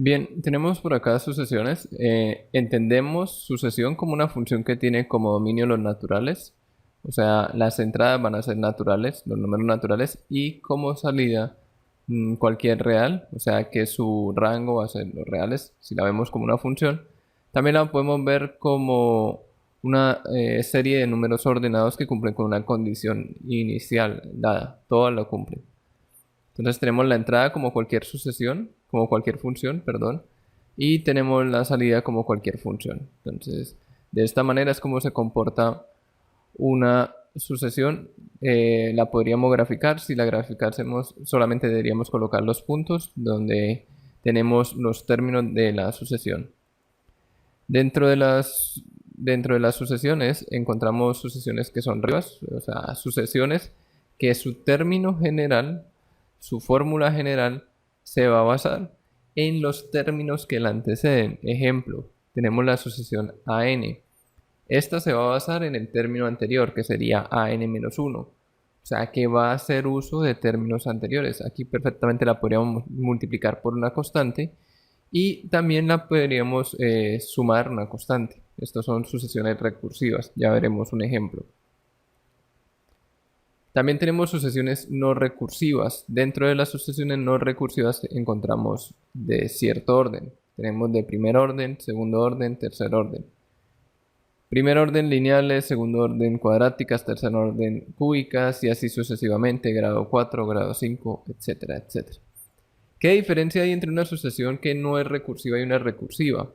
Bien, tenemos por acá sucesiones. Entendemos sucesión como una función que tiene como dominio los naturales. O sea, las entradas van a ser naturales, los números naturales, y como salida cualquier real. O sea, que su rango va a ser los reales, si la vemos como una función. También la podemos ver como una serie de números ordenados que cumplen con una condición inicial dada. Todas lo cumplen. Entonces tenemos la entrada como cualquier sucesión, como cualquier función, perdón, y tenemos la salida como cualquier función. Entonces, de esta manera es como se comporta una sucesión. La podríamos graficar. Si la graficásemos, solamente deberíamos colocar los puntos donde tenemos los términos de la sucesión. Dentro de las sucesiones encontramos sucesiones que son rivas, o sea, sucesiones que su término general, su fórmula general, se va a basar en los términos que la anteceden. Ejemplo, tenemos la sucesión AN. Esta se va a basar en el término anterior, que sería AN-1. O sea, que va a hacer uso de términos anteriores. Aquí perfectamente la podríamos multiplicar por una constante y también la podríamos sumar una constante. Estas son sucesiones recursivas. Ya veremos un ejemplo. También tenemos sucesiones no recursivas. Dentro de las sucesiones no recursivas encontramos de cierto orden. Tenemos de primer orden, segundo orden, tercer orden. Primer orden lineales, segundo orden cuadráticas, tercer orden cúbicas y así sucesivamente, grado 4, grado 5, etcétera, etcétera. ¿Qué diferencia hay entre una sucesión que no es recursiva y una recursiva?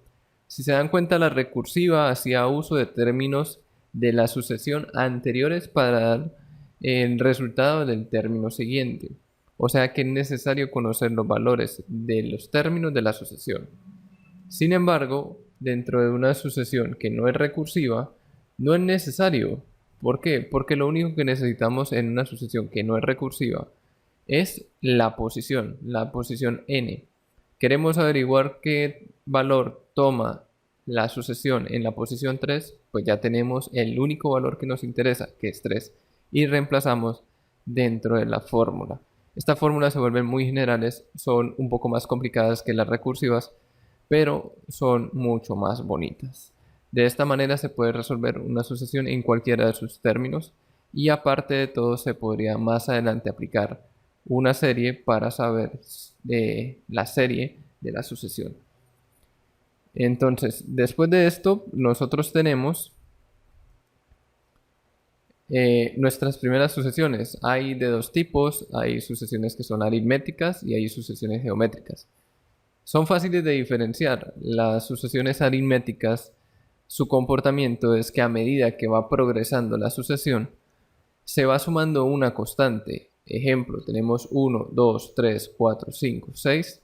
Si se dan cuenta, la recursiva hacía uso de términos de la sucesión anteriores para dar el resultado del término siguiente. O sea que es necesario conocer los valores de los términos de la sucesión. Sin embargo, dentro de una sucesión que no es recursiva, no es necesario. ¿Por qué? Porque lo único que necesitamos en una sucesión que no es recursiva es la posición n. Queremos averiguar qué valor toma la sucesión en la posición 3, pues ya tenemos el único valor que nos interesa, que es 3, y reemplazamos dentro de la fórmula. Estas fórmulas se vuelven muy generales, son un poco más complicadas que las recursivas, pero son mucho más bonitas. De esta manera se puede resolver una sucesión en cualquiera de sus términos y aparte de todo se podría más adelante aplicar una serie para saber de la serie de la sucesión. Entonces, después de esto, nosotros tenemos nuestras primeras sucesiones. Hay de dos tipos, hay sucesiones que son aritméticas y hay sucesiones geométricas. Son fáciles de diferenciar. Las sucesiones aritméticas, su comportamiento es que a medida que va progresando la sucesión, se va sumando una constante. Ejemplo, tenemos 1, 2, 3, 4, 5, 6.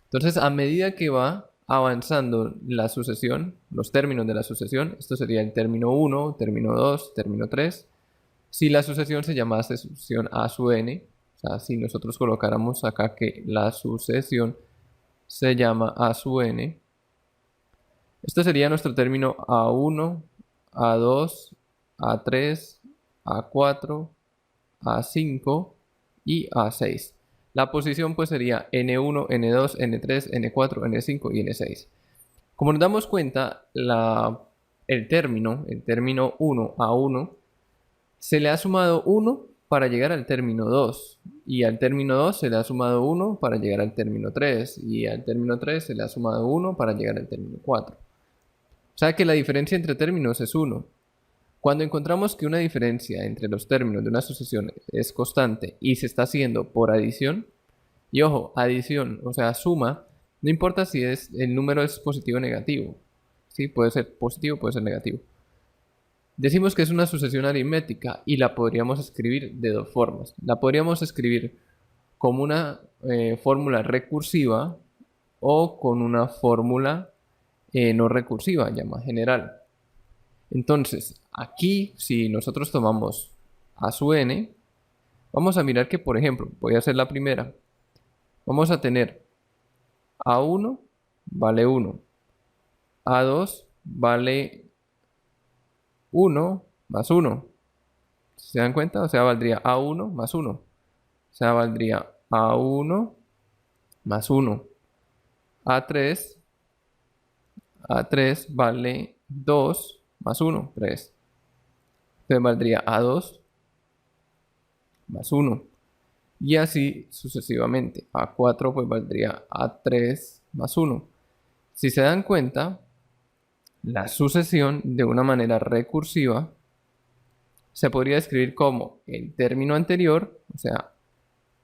Entonces, a medida que va avanzando la sucesión, los términos de la sucesión, esto sería el término 1, término 2, término 3. Si la sucesión se llamase sucesión A sub n, o sea, si nosotros colocáramos acá que la sucesión se llama A sub n, esto sería nuestro término A1, A2, A3, A4, A5 y A6. La posición pues sería N1, N2, N3, N4, N5 y N6. Como nos damos cuenta, el término 1 a 1, se le ha sumado 1 para llegar al término 2. Y al término 2 se le ha sumado 1 para llegar al término 3. Y al término 3 se le ha sumado 1 para llegar al término 4. O sea que la diferencia entre términos es 1. Cuando encontramos que una diferencia entre los términos de una sucesión es constante y se está haciendo por adición, y ojo, adición, o sea, suma, no importa si el número es positivo o negativo. Sí, puede ser positivo, puede ser negativo. Decimos que es una sucesión aritmética y la podríamos escribir de dos formas. La podríamos escribir como una fórmula recursiva o con una fórmula no recursiva, llamada general. Entonces, aquí, si nosotros tomamos a sub n, vamos a mirar que, por ejemplo, voy a hacer la primera. Vamos a tener a1 vale 1, a2 vale 1 más 1. ¿Se dan cuenta? O sea, valdría a1 más 1. O sea, valdría a1 más 1. A3 vale 2 más 1, 3. Entonces valdría A2 más 1. Y así sucesivamente. A4 pues valdría A3 más 1. Si se dan cuenta, la sucesión de una manera recursiva se podría escribir como el término anterior, o sea,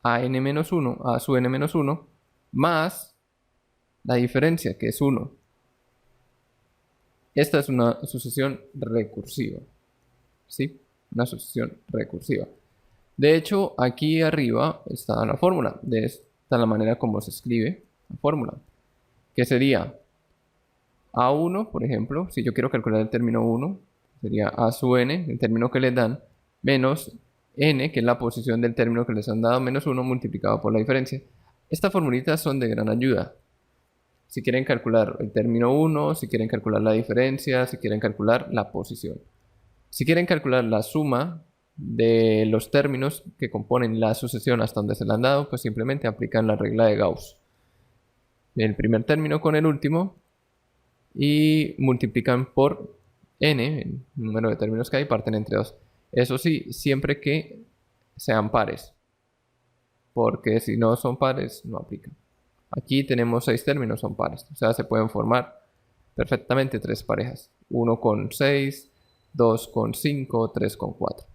an-1, a su n-1, más la diferencia, que es 1. Esta es una sucesión recursiva, ¿sí? Una sucesión recursiva. De hecho, aquí arriba está la fórmula. De esta la manera como se escribe la fórmula. Que sería A1, por ejemplo, si yo quiero calcular el término 1, sería A sub n, el término que les dan, menos n, que es la posición del término que les han dado, menos 1 multiplicado por la diferencia. Estas formulitas son de gran ayuda. Si quieren calcular el término 1, si quieren calcular la diferencia, si quieren calcular la posición. Si quieren calcular la suma de los términos que componen la sucesión hasta donde se le han dado, pues simplemente aplican la regla de Gauss. El primer término con el último y multiplican por n, el número de términos que hay, parten entre 2. Eso sí, siempre que sean pares, porque si no son pares, no aplican. Aquí tenemos 6 términos, son pares, o sea, se pueden formar perfectamente 3 parejas. 1 con 6, 2 con 5, 3 con 4.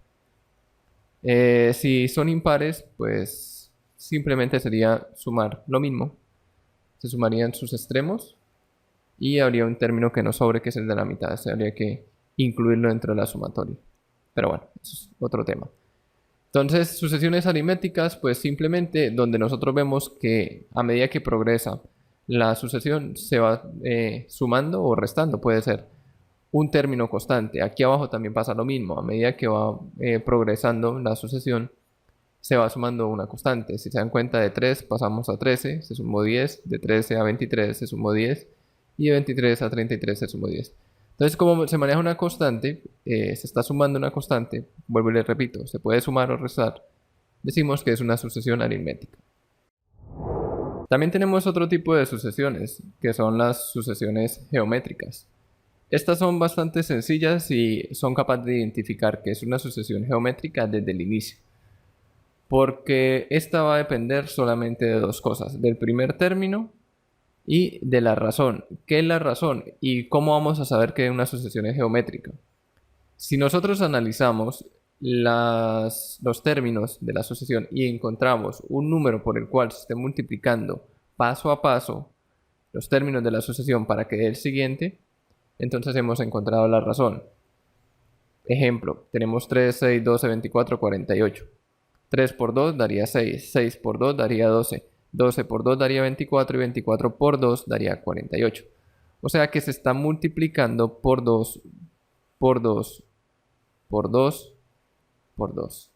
Si son impares, pues simplemente sería sumar lo mismo. Se sumarían sus extremos y habría un término que no sobre, que es el de la mitad. O sea, habría que incluirlo dentro de la sumatoria. Pero bueno, eso es otro tema. Entonces, sucesiones aritméticas, pues simplemente donde nosotros vemos que a medida que progresa la sucesión se va sumando o restando, puede ser un término constante. Aquí abajo también pasa lo mismo. A medida que va progresando la sucesión, se va sumando una constante. Si se dan cuenta, de 3 pasamos a 13, se sumó 10. De 13 a 23 se sumó 10. Y de 23 a 33 se sumó 10. Entonces, como se maneja una constante, se está sumando una constante, vuelvo y le repito, se puede sumar o restar. Decimos que es una sucesión aritmética. También tenemos otro tipo de sucesiones, que son las sucesiones geométricas. Estas son bastante sencillas y son capaces de identificar que es una sucesión geométrica desde el inicio. Porque esta va a depender solamente de dos cosas, del primer término y de la razón. ¿Qué es la razón? ¿Y cómo vamos a saber que una sucesión es geométrica? Si nosotros analizamos los términos de la sucesión y encontramos un número por el cual se esté multiplicando paso a paso los términos de la sucesión para que dé el siguiente, entonces hemos encontrado la razón. Ejemplo, tenemos 3, 6, 12, 24, 48. 3 por 2 daría 6, 6 por 2 daría 12, 12 por 2 daría 24 y 24 por 2 daría 48. O sea que se está multiplicando por 2, por 2, por 2, por 2.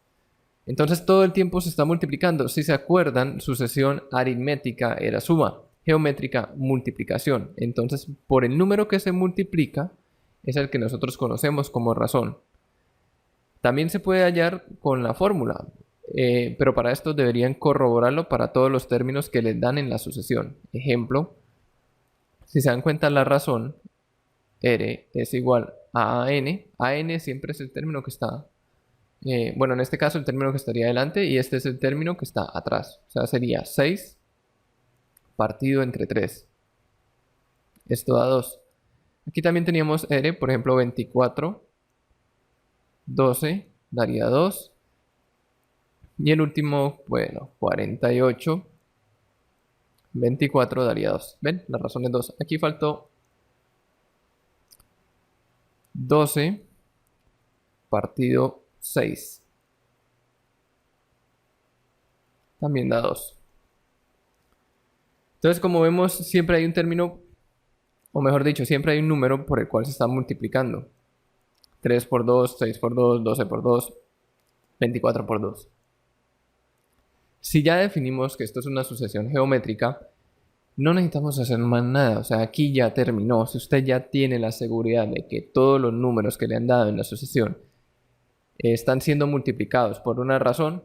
Entonces todo el tiempo se está multiplicando. Si se acuerdan, sucesión aritmética era suma, geométrica multiplicación. Entonces por el número que se multiplica es el que nosotros conocemos como razón. También se puede hallar con la fórmula. Pero para esto deberían corroborarlo para todos los términos que les dan en la sucesión. Ejemplo, si se dan cuenta, la razón R es igual a n. An siempre es el término que está, bueno, en este caso el término que estaría adelante y este es el término que está atrás. O sea, sería 6 partido entre 3. Esto da 2. Aquí también teníamos R, por ejemplo, 24, 12 daría 2. Y el último, bueno, 48, 24 daría 2. ¿Ven? La razón es 2. Aquí faltó 12 partido 6. También da 2. Entonces, como vemos, siempre hay un término, o mejor dicho, siempre hay un número por el cual se está multiplicando. 3 por 2, 6 por 2, 12 por 2, 24 por 2. Si ya definimos que esto es una sucesión geométrica, no necesitamos hacer más nada. O sea, aquí ya terminó. Si usted ya tiene la seguridad de que todos los números que le han dado en la sucesión están siendo multiplicados por una razón,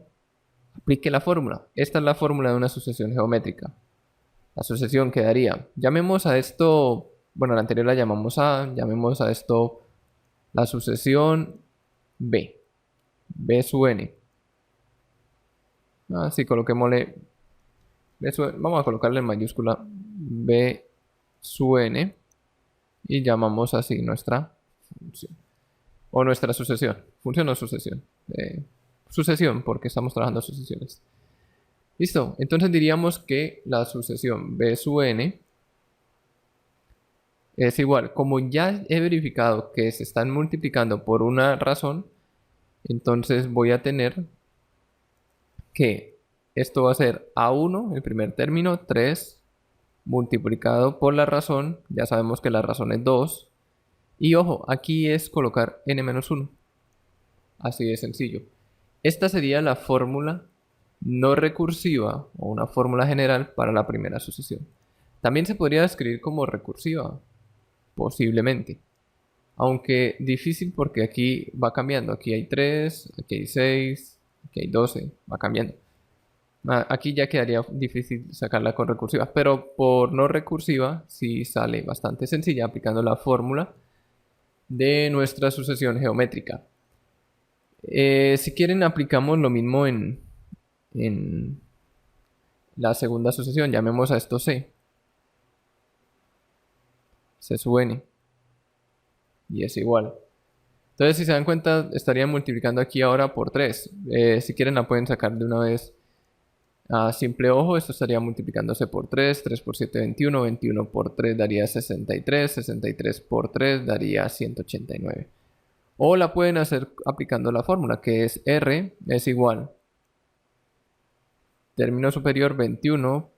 aplique la fórmula. Esta es la fórmula de una sucesión geométrica. La sucesión quedaría, llamemos a esto, bueno, la anterior la llamamos A, llamemos a esto la sucesión B, B sub n. Así, coloquémosle, vamos a colocarle en mayúscula B sub n y llamamos así nuestra función. O nuestra sucesión, función o sucesión. Sucesión, porque estamos trabajando sucesiones. Listo, entonces diríamos que la sucesión B sub n es igual, como ya he verificado que se están multiplicando por una razón, entonces voy a tener que esto va a ser A1, el primer término, 3 multiplicado por la razón, ya sabemos que la razón es 2, y ojo, aquí es colocar n-1, así de sencillo. Esta sería la fórmula no recursiva o una fórmula general para la primera sucesión. También se podría escribir como recursiva, posiblemente. Aunque difícil porque aquí va cambiando. Aquí hay 3, aquí hay 6, aquí hay 12, va cambiando. Aquí ya quedaría difícil sacarla con recursiva, pero por no recursiva sí sale bastante sencilla aplicando la fórmula de nuestra sucesión geométrica. Si quieren aplicamos lo mismo en la segunda sucesión, llamemos a esto C. C sub n. Y es igual. Entonces, si se dan cuenta, estarían multiplicando aquí ahora por 3. Si quieren, la pueden sacar de una vez a simple ojo. Esto estaría multiplicándose por 3. 3 por 7, 21. 21 por 3 daría 63. 63 por 3 daría 189. O la pueden hacer aplicando la fórmula, que es R es igual. Término superior 21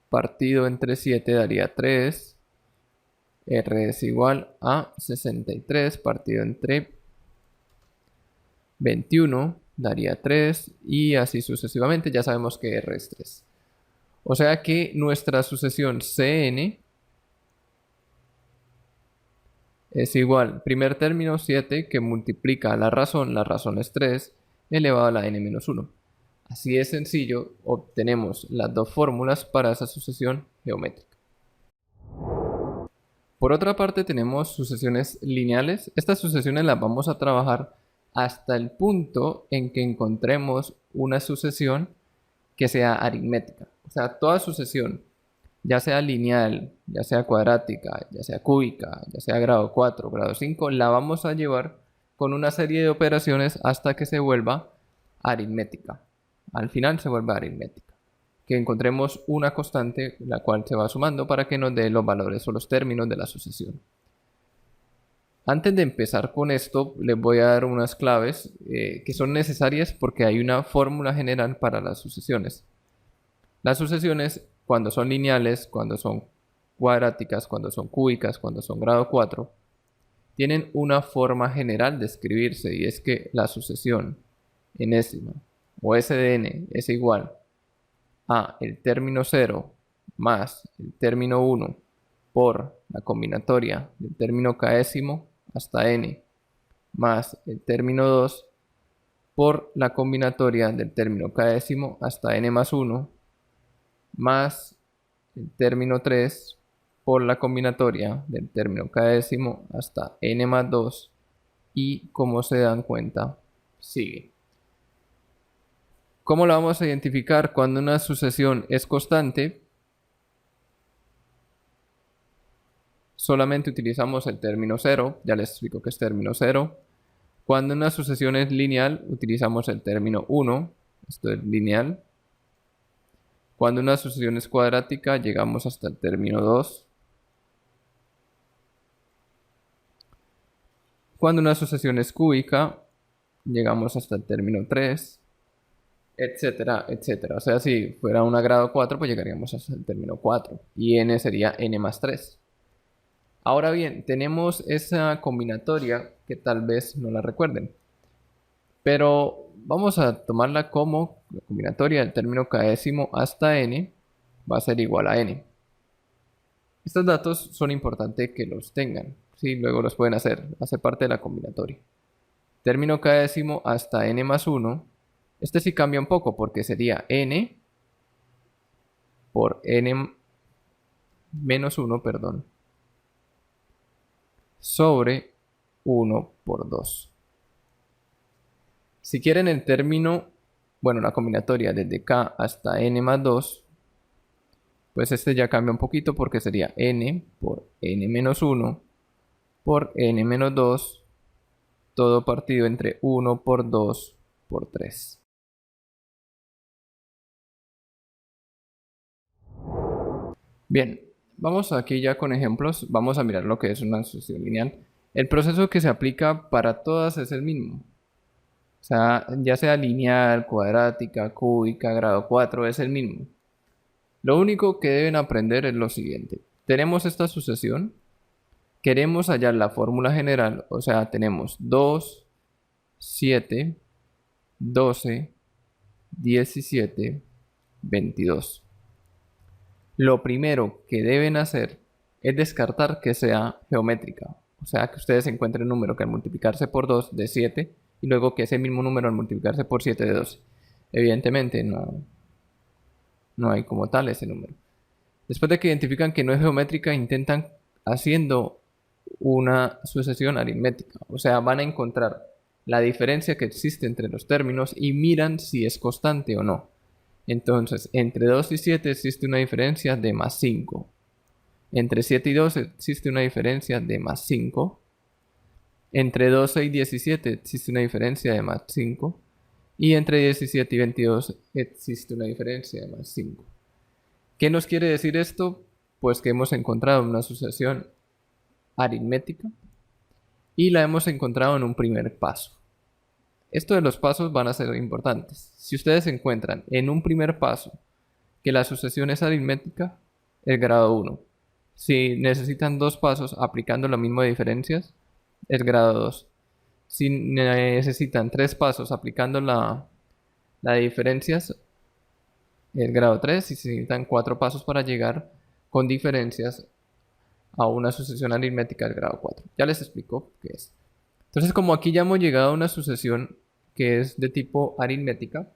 partido entre 7 daría 3. R es igual a 63 partido entre 21 daría 3 y así sucesivamente. Ya sabemos que R es 3. O sea que nuestra sucesión Cn es igual, primer término 7 que multiplica la razón es 3 elevado a la n-1. Así de sencillo obtenemos las dos fórmulas para esa sucesión geométrica. Por otra parte tenemos sucesiones lineales. Estas sucesiones las vamos a trabajar hasta el punto en que encontremos una sucesión que sea aritmética. O sea, toda sucesión, ya sea lineal, ya sea cuadrática, ya sea cúbica, ya sea grado 4, grado 5, la vamos a llevar con una serie de operaciones hasta que se vuelva aritmética. Al final se vuelve aritmética. Que encontremos una constante la cual se va sumando para que nos dé los valores o los términos de la sucesión. Antes de empezar con esto, les voy a dar unas claves que son necesarias porque hay una fórmula general para las sucesiones. Las sucesiones, cuando son lineales, cuando son cuadráticas, cuando son cúbicas, cuando son grado 4, tienen una forma general de escribirse y es que la sucesión enésima o S de n es igual a el término 0 más el término 1 por la combinatoria del término késimo hasta n más el término 2 por la combinatoria del término késimo hasta n más 1 más el término 3 por la combinatoria del término késimo hasta n más 2 y, como se dan cuenta, sigue. ¿Cómo la vamos a identificar cuando una sucesión es constante? Solamente utilizamos el término 0, ya les explico que es término 0. Cuando una sucesión es lineal, utilizamos el término 1, esto es lineal. Cuando una sucesión es cuadrática, llegamos hasta el término 2. Cuando una sucesión es cúbica, llegamos hasta el término 3. Etcétera, etcétera. O sea, si fuera una grado 4, pues llegaríamos hasta el término 4. Y n sería n más 3. Ahora bien, tenemos esa combinatoria que tal vez no la recuerden. Pero vamos a tomarla como la combinatoria del término késimo hasta n va a ser igual a n. Estos datos son importantes que los tengan. ¿Sí? Luego los pueden hace parte de la combinatoria. Término késimo hasta n más 1. Este sí cambia un poco porque sería n por n menos 1, perdón, sobre 1 por 2. Si quieren el término, bueno, la combinatoria desde k hasta n más 2, pues este ya cambia un poquito porque sería n por n menos 1 por n menos 2, todo partido entre 1 por 2 por 3. Bien, vamos aquí ya con ejemplos, vamos a mirar lo que es una sucesión lineal. El proceso que se aplica para todas es el mismo. O sea, ya sea lineal, cuadrática, cúbica, grado 4, es el mismo. Lo único que deben aprender es lo siguiente. Tenemos esta sucesión, queremos hallar la fórmula general, o sea, tenemos 2, 7, 12, 17, 22. Lo primero que deben hacer es descartar que sea geométrica. O sea, que ustedes encuentren un número que al multiplicarse por 2 de 7 y luego que ese mismo número al multiplicarse por 7 de 12. Evidentemente no hay como tal ese número. Después de que identifican que no es geométrica, intentan haciendo una sucesión aritmética. O sea, van a encontrar la diferencia que existe entre los términos y miran si es constante o no. Entonces, entre 2 y 7 existe una diferencia de más 5. Entre 7 y 12 existe una diferencia de más 5. Entre 12 y 17 existe una diferencia de más 5. Y entre 17 y 22 existe una diferencia de más 5. ¿Qué nos quiere decir esto? Pues que hemos encontrado una sucesión aritmética y la hemos encontrado en un primer paso. Esto de los pasos van a ser importantes. Si ustedes encuentran en un primer paso que la sucesión es aritmética, el grado 1. Si necesitan dos pasos aplicando lo mismo de diferencias, es grado 2. Si necesitan tres pasos aplicando la de diferencias, es grado 3. Si necesitan cuatro pasos para llegar con diferencias a una sucesión aritmética, es grado 4. Ya les explico qué es. Entonces, como aquí ya hemos llegado a una sucesión que es de tipo aritmética,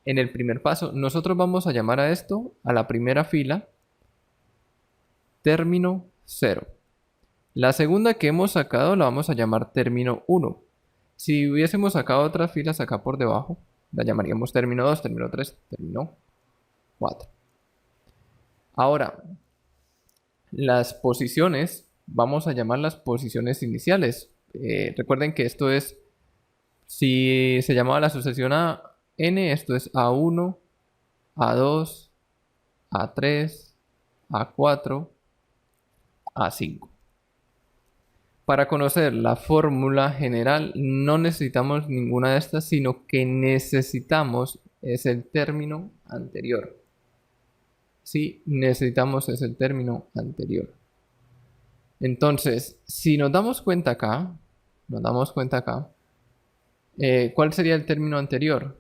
en el primer paso, nosotros vamos a llamar a esto, a la primera fila, término 0. La segunda que hemos sacado la vamos a llamar término 1. Si hubiésemos sacado otras filas acá por debajo, la llamaríamos término 2, término 3, término 4. Ahora, las posiciones, vamos a llamar las posiciones iniciales. Recuerden que esto es, si se llamaba la sucesión a n, esto es A1, A2, A3, A4, A5. Para conocer la fórmula general no necesitamos ninguna de estas, sino que necesitamos es el término anterior. Sí, necesitamos es el término anterior. Entonces, si nos damos cuenta acá, ¿cuál sería el término anterior?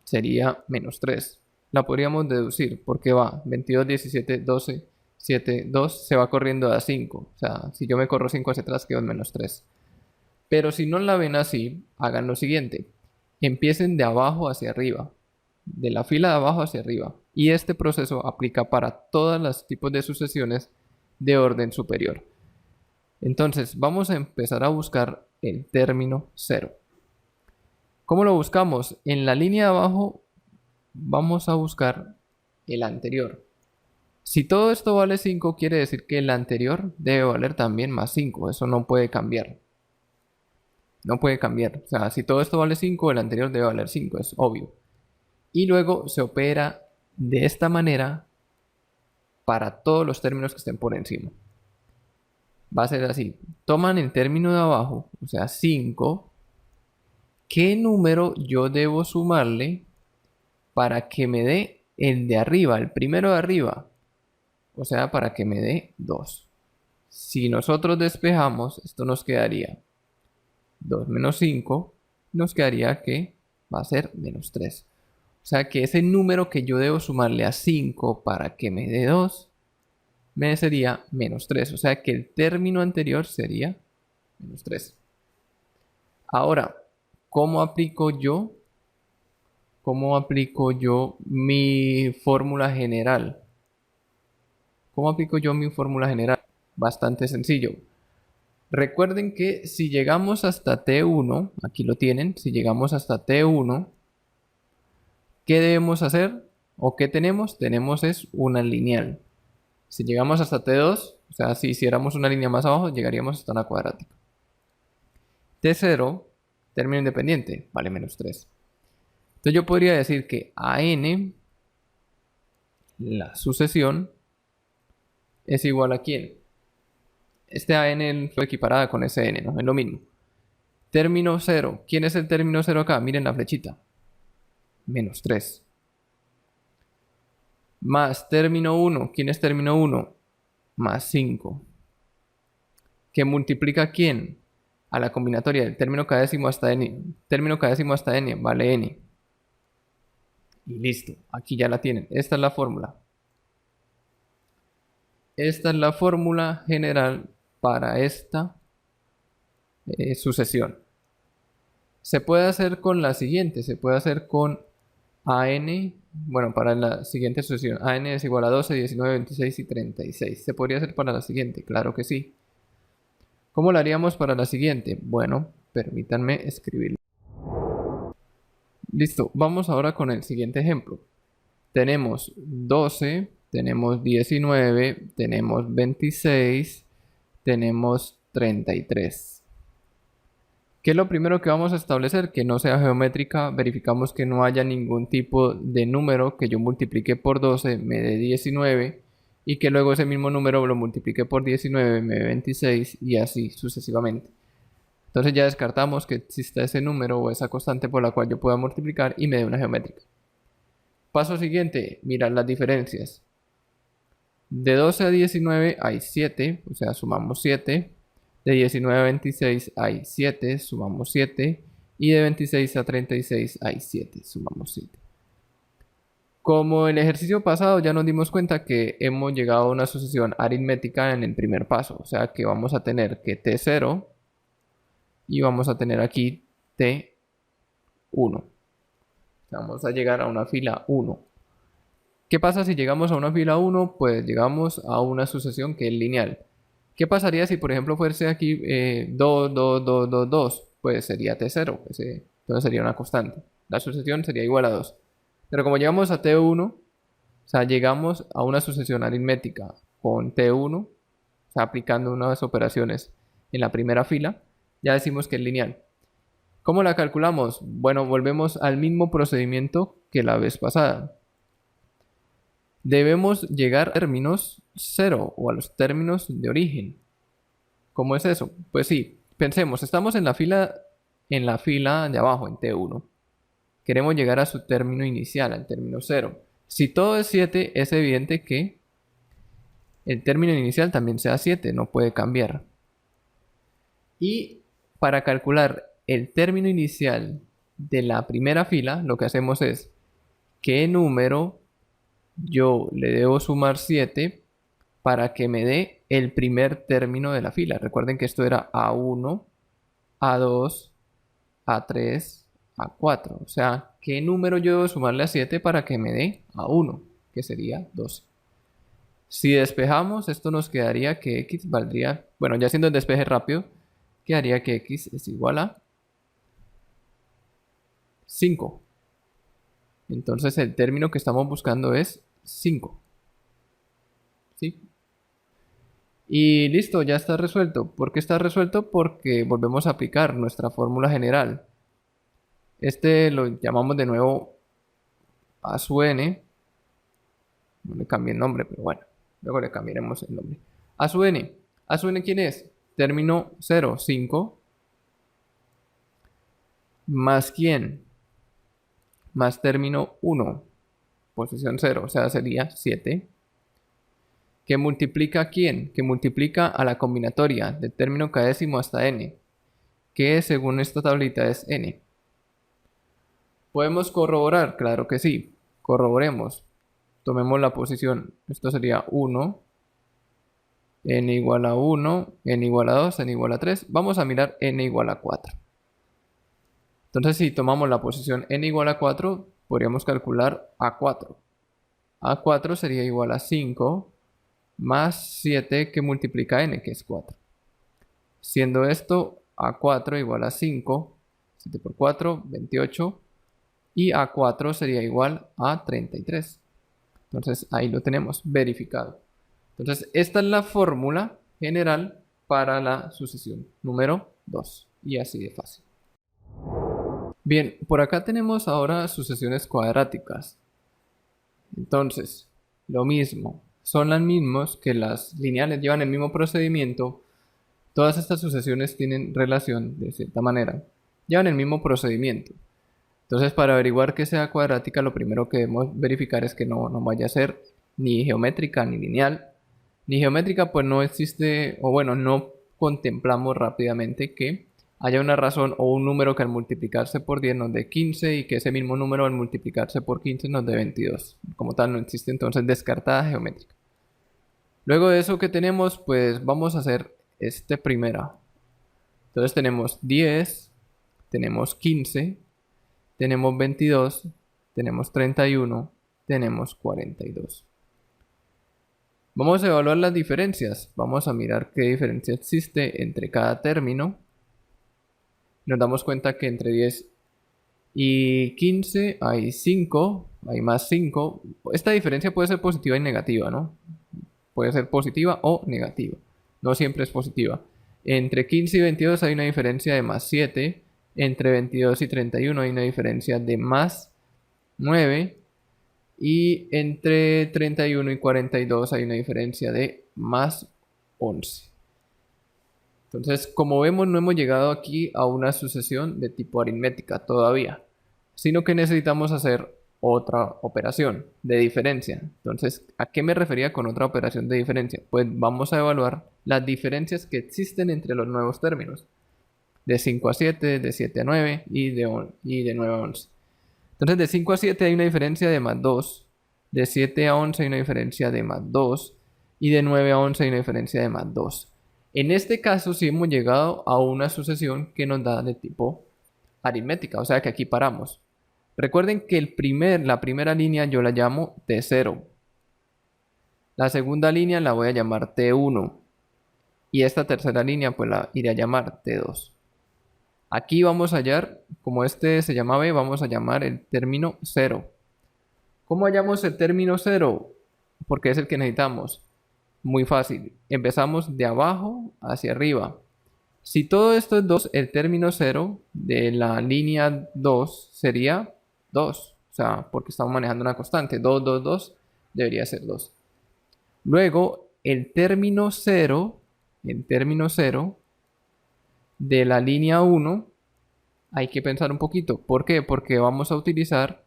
Sería menos 3. La podríamos deducir porque va 22, 17, 12, 7, 2, se va corriendo a 5. O sea, si yo me corro 5 hacia atrás, quedo en menos 3. Pero si no la ven así, hagan lo siguiente. Empiecen de abajo hacia arriba. De la fila de abajo hacia arriba. Y este proceso aplica para todos los tipos de sucesiones de orden superior. Entonces, vamos a empezar a buscar el término 0. ¿Cómo lo buscamos? En la línea de abajo vamos a buscar el anterior. Si todo esto vale 5, quiere decir que el anterior debe valer también más 5. Eso no puede cambiar. No puede cambiar. O sea, si todo esto vale 5, el anterior debe valer 5. Es obvio. Y luego se opera de esta manera para todos los términos que estén por encima. Va a ser así. Toman el término de abajo, o sea, 5. ¿Qué número yo debo sumarle para que me dé el de arriba, el primero de arriba? O sea, para que me dé 2. Si nosotros despejamos, esto nos quedaría 2 menos 5, nos quedaría que va a ser menos 3. O sea que ese número que yo debo sumarle a 5 para que me dé 2, me sería menos 3. O sea que el término anterior sería menos 3. Ahora, ¿cómo aplico yo ¿cómo aplico yo mi fórmula general? ¿Cómo aplico yo mi fórmula general? Bastante sencillo. Recuerden que si llegamos hasta T1, aquí lo tienen, si llegamos hasta T1, ¿qué debemos hacer? ¿O qué tenemos? Tenemos es una lineal. Si llegamos hasta T2, o sea, si hiciéramos una línea más abajo, llegaríamos hasta una cuadrática. T0, término independiente, vale menos 3. Entonces yo podría decir que AN, la sucesión, es igual a ¿quién? Este AN fue equiparada con ese N, ¿no? Es lo mismo. Término 0. ¿Quién es el término 0 acá? Miren la flechita. Menos 3. Más término 1. ¿Quién es término 1? Más 5. ¿Que multiplica a quién? A la combinatoria del término cada décimo hasta n. Término cada décimo hasta n vale n. Y listo. Aquí ya la tienen. Esta es la fórmula. Esta es la fórmula general para esta sucesión. Se puede hacer con la siguiente. Se puede hacer con AN. Bueno, para la siguiente sucesión. AN es igual a 12, 19, 26 y 36. ¿Se podría hacer para la siguiente? Claro que sí. ¿Cómo lo haríamos para la siguiente? Bueno, permítanme escribirlo. Listo, vamos ahora con el siguiente ejemplo. Tenemos 12, tenemos 19, tenemos 26, tenemos 33. ¿Qué es lo primero que vamos a establecer? Que no sea geométrica. Verificamos que no haya ningún tipo de número que yo multiplique por 12 me dé 19 y que luego ese mismo número lo multiplique por 19 me dé 26 y así sucesivamente. Entonces ya descartamos que exista ese número o esa constante por la cual yo pueda multiplicar y me dé una geométrica. Paso siguiente, mirar las diferencias. De 12 a 19 hay 7, o sea, sumamos 7. De 19 a 26 hay 7, sumamos 7. Y de 26 a 36 hay 7, sumamos 7. Como en el ejercicio pasado ya nos dimos cuenta que hemos llegado a una sucesión aritmética en el primer paso. O sea que vamos a tener que T0 y vamos a tener aquí T1. Vamos a llegar a una fila 1. ¿Qué pasa si llegamos a una fila 1? Pues llegamos a una sucesión que es lineal. ¿Qué pasaría si, por ejemplo, fuese aquí 2, 2, 2, 2, 2? Pues sería T0. Entonces sería una constante. La sucesión sería igual a 2. Pero como llegamos a T1, o sea, llegamos a una sucesión aritmética con T1, o sea, aplicando unas operaciones en la primera fila, ya decimos que es lineal. ¿Cómo la calculamos? Bueno, volvemos al mismo procedimiento que la vez pasada. Debemos llegar a términos 0 o a los términos de origen. ¿Cómo es eso? Pues sí, pensemos, estamos en la fila de abajo, en T1. Queremos llegar a su término inicial, al término 0. Si todo es 7, es evidente que el término inicial también sea 7, no puede cambiar. Y para calcular el término inicial de la primera fila, lo que hacemos es qué número yo le debo sumar 7 para que me dé el primer término de la fila. Recuerden que esto era A1, A2, A3, A4. O sea, ¿qué número yo debo sumarle a 7 para que me dé A1? Que sería 12. Si despejamos, esto nos quedaría que X valdría, bueno, ya haciendo el despeje rápido, quedaría que X es igual a 5. Entonces el término que estamos buscando es 5. ¿Sí? Y listo, ya está resuelto. ¿Por qué está resuelto? Porque volvemos a aplicar nuestra fórmula general. Este lo llamamos de nuevo A sub n. No le cambié el nombre, pero bueno, luego le cambiaremos el nombre. A sub n. ¿A sub n quién es? Término 0, 5. ¿Más quién? Más término 1, posición 0, o sea, sería 7. ¿Que multiplica a quién? Que multiplica a la combinatoria del término cada décimo hasta n, que según esta tablita es n. ¿Podemos corroborar? Claro que sí. Corroboremos. Tomemos la posición. Esto sería 1, n igual a 1, n igual a 2, n igual a 3. Vamos a mirar n igual a 4. Entonces, si tomamos la posición n igual a 4, podríamos calcular A4. A4 sería igual a 5 más 7 que multiplica n, que es 4. Siendo esto A4 igual a 5, 7 por 4, 28. Y A4 sería igual a 33. Entonces ahí lo tenemos verificado. Entonces esta es la fórmula general para la sucesión número 2. Y así de fácil. Bien, por acá tenemos ahora sucesiones cuadráticas. Entonces, lo mismo. Son las mismas que las lineales, llevan el mismo procedimiento. Todas estas sucesiones tienen relación de cierta manera. Llevan el mismo procedimiento. Entonces, para averiguar que sea cuadrática, lo primero que debemos verificar es que no vaya a ser ni geométrica ni lineal. Ni geométrica, pues no existe, o bueno, no contemplamos rápidamente que haya una razón o un número que al multiplicarse por 10 nos dé 15 y que ese mismo número al multiplicarse por 15 nos dé 22. Como tal, no existe, entonces descartada geométrica. Luego de eso que tenemos, pues vamos a hacer este primera. Entonces tenemos 10, tenemos 15, tenemos 22, tenemos 31, tenemos 42. Vamos a evaluar las diferencias. Vamos a mirar qué diferencia existe entre cada término. Nos damos cuenta que entre 10 y 15 hay 5, hay más 5. Esta diferencia puede ser positiva y negativa, ¿no? Puede ser positiva o negativa. No siempre es positiva. Entre 15 y 22 hay una diferencia de más 7. Entre 22 y 31 hay una diferencia de más 9. Y entre 31 y 42 hay una diferencia de más 11. Entonces, como vemos, no hemos llegado aquí a una sucesión de tipo aritmética todavía, sino que necesitamos hacer otra operación de diferencia. Entonces, ¿a qué me refería con otra operación de diferencia? Pues vamos a evaluar las diferencias que existen entre los nuevos términos. De 5 a 7, de 7 a 9 y de 9 a 11. Entonces de 5 a 7 hay una diferencia de más 2, de 7 a 11 hay una diferencia de más 2 y de 9 a 11 hay una diferencia de más 2. En este caso sí hemos llegado a una sucesión que nos da de tipo aritmética, o sea que aquí paramos. Recuerden que la primera línea yo la llamo T0. La segunda línea la voy a llamar T1 y esta tercera línea pues la iré a llamar T2. Aquí vamos a hallar, como este se llama B, vamos a llamar el término 0. ¿Cómo hallamos el término 0? Porque es el que necesitamos. Muy fácil. Empezamos de abajo hacia arriba. Si todo esto es 2, el término 0 de la línea 2 sería 2. O sea, porque estamos manejando una constante. 2, 2, 2 debería ser 2. Luego, el término 0 de la línea 1, hay que pensar un poquito. ¿Por qué? Porque vamos a utilizar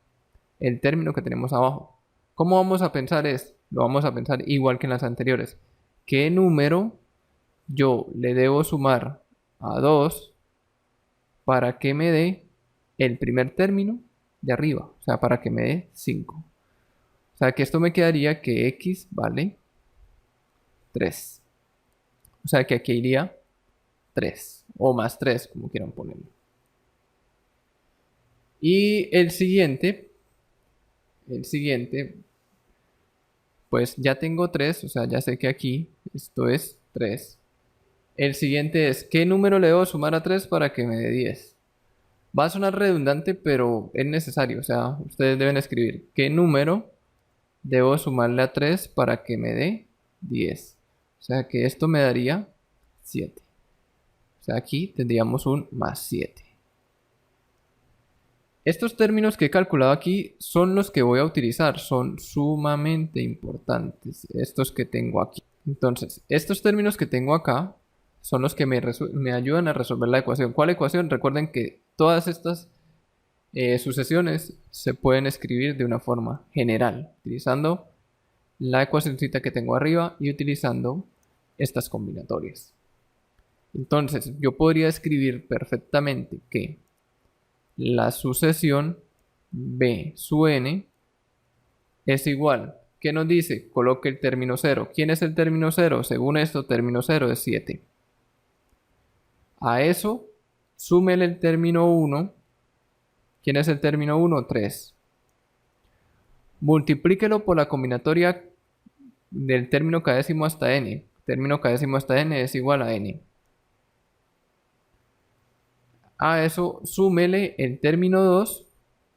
el término que tenemos abajo. ¿Cómo vamos a pensar esto? Lo vamos a pensar igual que en las anteriores. ¿Qué número yo le debo sumar a 2 para que me dé el primer término de arriba? O sea, para que me dé 5. O sea, que esto me quedaría que x vale 3. O sea, que aquí iría 3 o más 3, como quieran ponerlo. Y el siguiente, pues ya tengo 3, o sea, ya sé que aquí esto es 3. El siguiente es, ¿qué número le debo sumar a 3 para que me dé 10? Va a sonar redundante, pero es necesario, o sea, ustedes deben escribir, ¿qué número debo sumarle a 3 para que me dé 10? O sea, que esto me daría 7. O sea, aquí tendríamos un más 7. Estos términos que he calculado aquí son los que voy a utilizar, son sumamente importantes, estos que tengo aquí. Entonces, estos términos que tengo acá son los que me ayudan a resolver la ecuación. ¿Cuál ecuación? Recuerden que todas estas sucesiones se pueden escribir de una forma general, utilizando la ecuacióncita que tengo arriba y utilizando estas combinatorias. Entonces, yo podría escribir perfectamente que la sucesión B sub n es igual. ¿Qué nos dice? Coloque el término 0. ¿Quién es el término 0? Según esto, término 0 es 7. A eso, súmele el término 1. ¿Quién es el término 1? 3. multiplíquelo por la combinatoria del término k-décimo hasta n. Término k-décimo hasta n es igual a n. A eso súmele el término 2.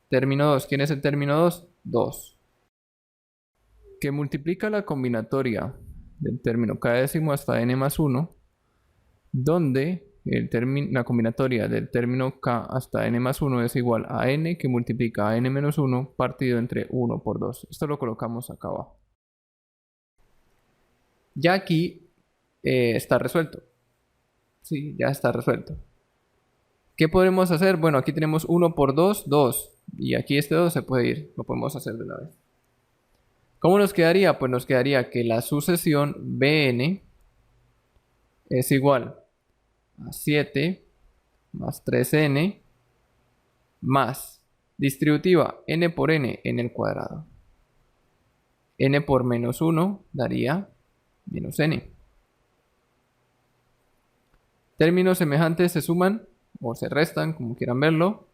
Término 2, ¿quién es el término 2? 2. Que multiplica la combinatoria del término k-décimo hasta n más 1, donde la combinatoria del término k hasta n más 1 es igual a n que multiplica a n menos 1 partido entre 1 por 2. Esto lo colocamos acá abajo. Ya aquí está resuelto. Sí, ya está resuelto. ¿Qué podemos hacer? Bueno, aquí tenemos 1 por 2, 2. Y aquí este 2 se puede ir. Lo podemos hacer de una vez. ¿Cómo nos quedaría? Pues nos quedaría que la sucesión Bn es igual a 7 más 3n más distributiva n por n en el cuadrado. N por menos 1 daría menos n. Términos semejantes se suman o se restan, como quieran verlo,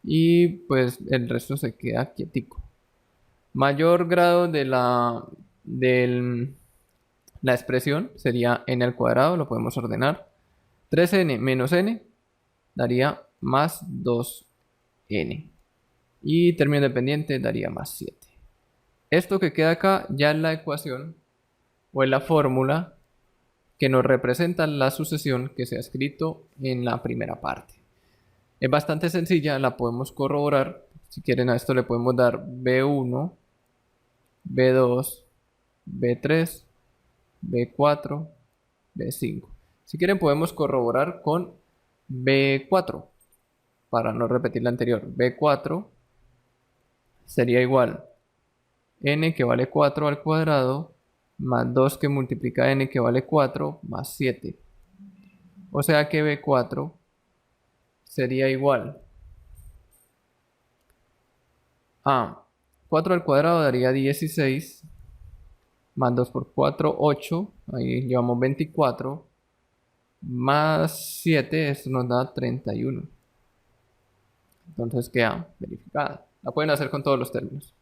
y pues el resto se queda quietico. Mayor grado de la expresión sería n al cuadrado, lo podemos ordenar. 3n menos n daría más 2n. Y término dependiente daría más 7. Esto que queda acá ya es la ecuación o es la fórmula que nos representa la sucesión que se ha escrito en la primera parte. Es bastante sencilla, la podemos corroborar. Si quieren, a esto le podemos dar B1, B2, B3, B4, B5. Si quieren, podemos corroborar con B4 para no repetir la anterior. B4 sería igual n que vale 4 al cuadrado más 2 que multiplica n que vale 4 más 7. O sea que B4 sería igual a 4 al cuadrado daría 16 más 2 por 4, 8. Ahí llevamos 24 más 7, esto nos da 31. Entonces queda verificada. La pueden hacer con todos los términos.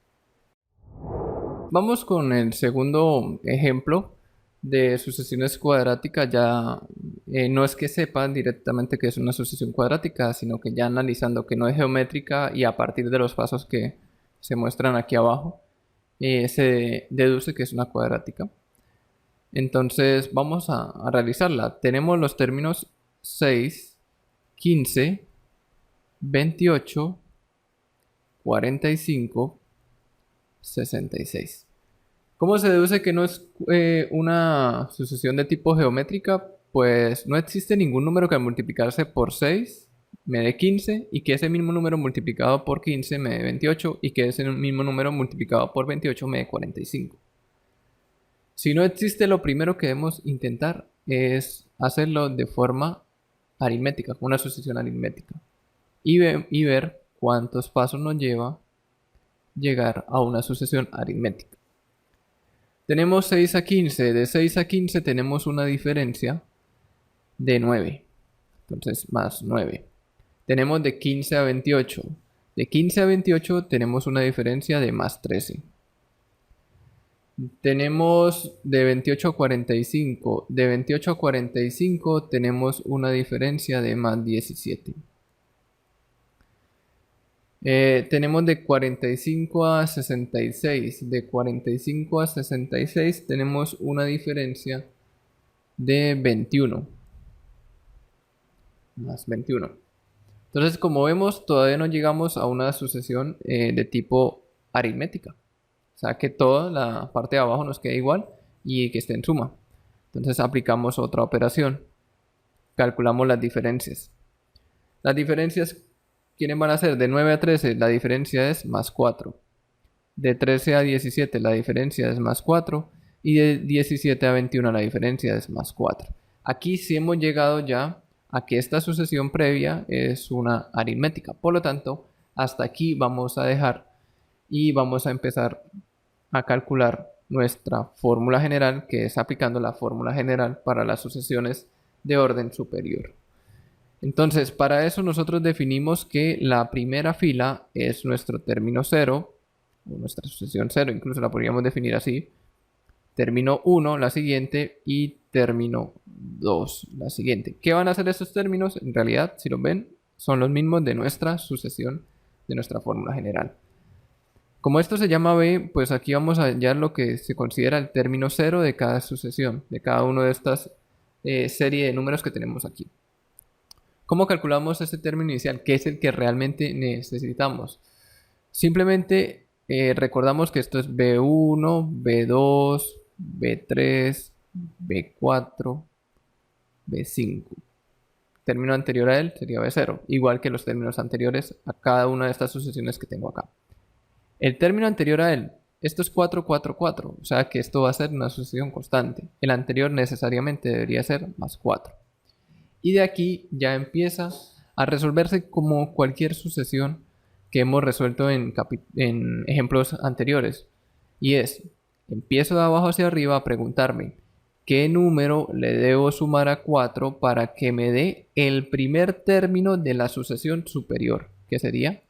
Vamos con el segundo ejemplo de sucesiones cuadráticas. Ya no es que sepan directamente que es una sucesión cuadrática, sino que ya analizando que no es geométrica y a partir de los pasos que se muestran aquí abajo, se deduce que es una cuadrática. Entonces vamos a realizarla. Tenemos los términos 6, 15, 28, 45, 66. ¿Cómo se deduce que no es una sucesión de tipo geométrica? Pues no existe ningún número que al multiplicarse por 6 me dé 15 y que ese mismo número multiplicado por 15 me dé 28 y que ese mismo número multiplicado por 28 me dé 45. Si no existe, lo primero que debemos intentar es hacerlo de forma aritmética, una sucesión aritmética, y ver cuántos pasos nos lleva llegar a una sucesión aritmética. Tenemos 6 a 15, de 6 a 15 tenemos una diferencia de 9, entonces más 9. Tenemos de 15 a 28, de 15 a 28 tenemos una diferencia de más 13. Tenemos de 28 a 45, de 28 a 45 tenemos una diferencia de más 17. Tenemos de 45 a 66. De 45 a 66 tenemos una diferencia de 21. Más 21. Entonces, como vemos, todavía no llegamos a una sucesión de tipo aritmética. O sea, que toda la parte de abajo nos quede igual y que esté en suma. Entonces, aplicamos otra operación. Calculamos las diferencias. Las diferencias, ¿quiénes van a ser? De 9 a 13 la diferencia es más 4. De 13 a 17 la diferencia es más 4. Y de 17 a 21 la diferencia es más 4. Aquí sí hemos llegado ya a que esta sucesión previa es una aritmética. Por lo tanto, hasta aquí vamos a dejar y vamos a empezar a calcular nuestra fórmula general, que es aplicando la fórmula general para las sucesiones de orden superior. Entonces, para eso nosotros definimos que la primera fila es nuestro término 0, o nuestra sucesión 0, incluso la podríamos definir así. Término 1, la siguiente, y término 2, la siguiente. ¿Qué van a hacer estos términos? En realidad, si los ven, son los mismos de nuestra sucesión, de nuestra fórmula general. Como esto se llama B, pues aquí vamos a hallar lo que se considera el término 0 de cada sucesión, de cada una de estas serie de números que tenemos aquí. ¿Cómo calculamos ese término inicial? ¿Qué es el que realmente necesitamos? Simplemente recordamos que esto es B1, B2, B3, B4, B5. Término anterior a él sería B0, igual que los términos anteriores a cada una de estas sucesiones que tengo acá. El término anterior a él, esto es 4, 4, 4, o sea que esto va a ser una sucesión constante. El anterior necesariamente debería ser más 4. Y de aquí ya empieza a resolverse como cualquier sucesión que hemos resuelto en ejemplos anteriores. Y es, empiezo de abajo hacia arriba a preguntarme, ¿qué número le debo sumar a 4 para que me dé el primer término de la sucesión superior, que sería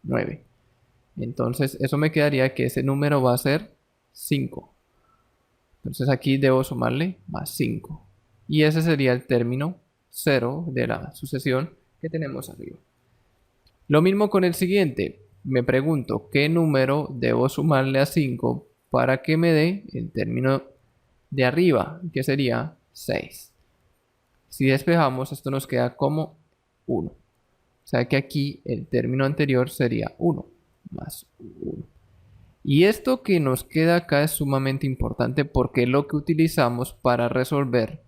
9? Entonces eso me quedaría que ese número va a ser 5. Entonces aquí debo sumarle más 5. Y ese sería el término 0 de la sucesión que tenemos arriba. Lo mismo con el siguiente. Me pregunto, ¿qué número debo sumarle a 5 para que me dé el término de arriba, que sería 6? Si despejamos, esto nos queda como 1. O sea que aquí el término anterior sería 1 más 1. Y esto que nos queda acá es sumamente importante porque es lo que utilizamos para resolver